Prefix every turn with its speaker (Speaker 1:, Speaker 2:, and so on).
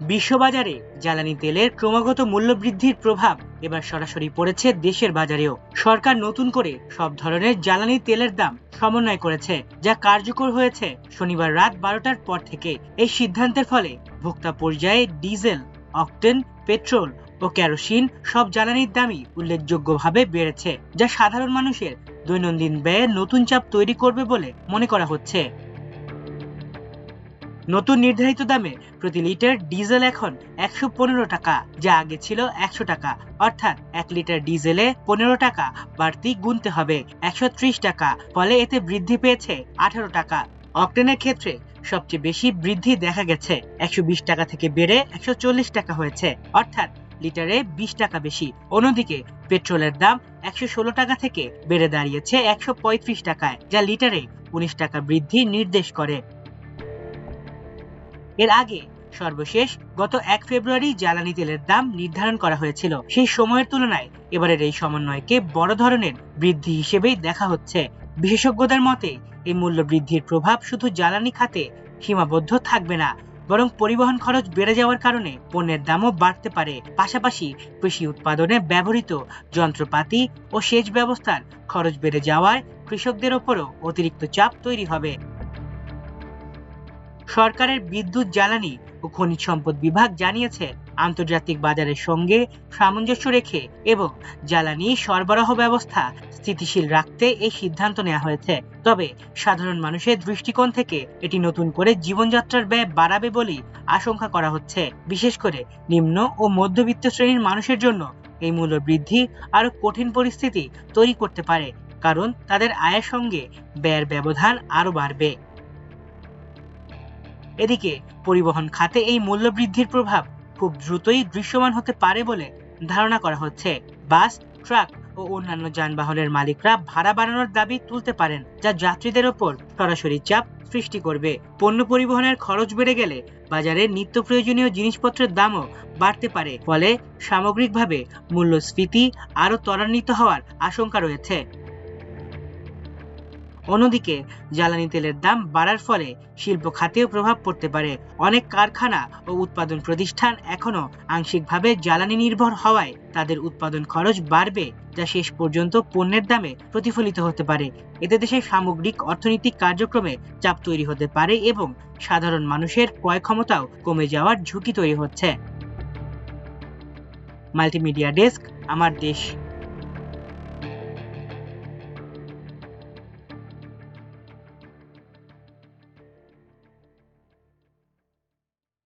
Speaker 1: বিশ্ববাজারে জ্বালানি তেলের ক্রমাগত মূল্য বৃদ্ধির প্রভাব এবার সরাসরি পড়েছে দেশের বাজারেও। সরকার নতুন করে সব ধরনের জ্বালানি তেলের দাম সমন্বয় করেছে, যা কার্যকর হয়েছে শনিবার রাত 12টার পর থেকে। এই সিদ্ধান্তের ফলে ভোক্তা পর্যায়ে ডিজেল, অকটেন, পেট্রোল ও কেরোসিন সব জ্বালানির দামই উল্লেখযোগ্যভাবে বেড়েছে, যা সাধারণ মানুষের দৈনন্দিন ব্যয়ে নতুন চাপ তৈরি করবে বলে মনে করা হচ্ছে। নতুন নির্ধারিত দামে প্রতি লিটার ডিজেল এখন 115 টাকা, যা আগে ছিল 100 টাকা। অর্থাৎ 1 লিটার ডিজেলে 15 টাকা বাড়তি গুনতে হবে 130 টাকা। ফলে এতে বৃদ্ধি পেয়েছে 18 টাকা। অকটেনের ক্ষেত্রে সবচেয়ে বেশি বৃদ্ধি দেখা গেছে, 120 টাকা থেকে বেড়ে 140 টাকা হয়েছে, অর্থাৎ লিটারে 20 টাকা বেশি। অন্যদিকে পেট্রোলের দাম 116 টাকা থেকে বেড়ে দাঁড়িয়েছে 135 টাকায়, যা লিটারে 19 টাকা বৃদ্ধি নির্দেশ করে। এর আগে সর্বশেষ গত 1 ফেব্রুয়ারি জ্বালানি তেলের দাম নির্ধারণ করা হয়েছিল। সেই সময়ের তুলনায় এবারের এই সমন্বয়কে বড় ধরনের বৃদ্ধি হিসেবেই দেখা হচ্ছে। বিশেষজ্ঞদের মতে এই মূল্য বৃদ্ধির প্রভাব শুধু জ্বালানি খাতে সীমাবদ্ধ থাকবে না, বরং পরিবহন খরচ বেড়ে যাওয়ার কারণে পণ্যের দামও বাড়তে পারে। পাশাপাশি কৃষি উৎপাদনে ব্যবহৃত যন্ত্রপাতি ও সেচ ব্যবস্থার খরচ বেড়ে যাওয়ায় কৃষকদের ওপরও অতিরিক্ত চাপ তৈরি হবে। সরকারের বিদ্যুৎ, জ্বালানি ও খনিজ সম্পদ বিভাগ জানিয়েছে, আন্তর্জাতিক বাজারের সঙ্গে সামঞ্জস্য রেখে এবং জ্বালানি সরবরাহ ব্যবস্থা স্থিতিশীল রাখতে এই সিদ্ধান্ত নেওয়া হয়েছে। তবে সাধারণ মানুষের দৃষ্টিকোণ থেকে এটি নতুন করে জীবনযাত্রার ব্যয় বাড়াবে বলেই আশঙ্কা করা হচ্ছে। বিশেষ করে নিম্ন ও মধ্যবিত্ত শ্রেণীর মানুষের জন্য এই মূল্য বৃদ্ধি আরো কঠিন পরিস্থিতি তৈরি করতে পারে, কারণ তাদের আয়ের সঙ্গে ব্যয়ের ব্যবধান আরো বাড়বে। এদিকে পরিবহন খাতে এই মূল্য বৃদ্ধির প্রভাব খুব দ্রুতই দৃশ্যমান হতে পারে বলে ধারণা করা হচ্ছে। বাস, ট্রাক ও অন্যান্য যানবাহনের মালিকরা ভাড়া বাড়ানোর দাবি তুলতে পারেন, যা যাত্রীদের ওপর সরাসরি চাপ সৃষ্টি করবে। পণ্য পরিবহনের খরচ বেড়ে গেলে বাজারে নিত্য প্রয়োজনীয় জিনিসপত্রের দামও বাড়তে পারে, ফলে সামগ্রিকভাবে মূল্যস্ফীতি আরো ত্বরান্বিত হওয়ার আশঙ্কা রয়েছে। অন্যদিকে জ্বালানি তেলের দাম বাড়ার ফলে শিল্প খাতেও প্রভাব পড়তে পারে। অনেক কারখানা ও উৎপাদন প্রতিষ্ঠান এখনো আংশিকভাবে জ্বালানি নির্ভর হওয়ায় তাদের উৎপাদন খরচ বাড়বে, যা শেষ পর্যন্ত পণ্যের দামে প্রতিফলিত হতে পারে। এতে দেশের সামগ্রিক অর্থনৈতিক কার্যক্রমে চাপ তৈরি হতে পারে এবং সাধারণ মানুষের ক্রয় ক্ষমতাও কমে যাওয়ার ঝুঁকি তৈরি হচ্ছে। মাল্টিমিডিয়া ডেস্ক, আমার দেশ।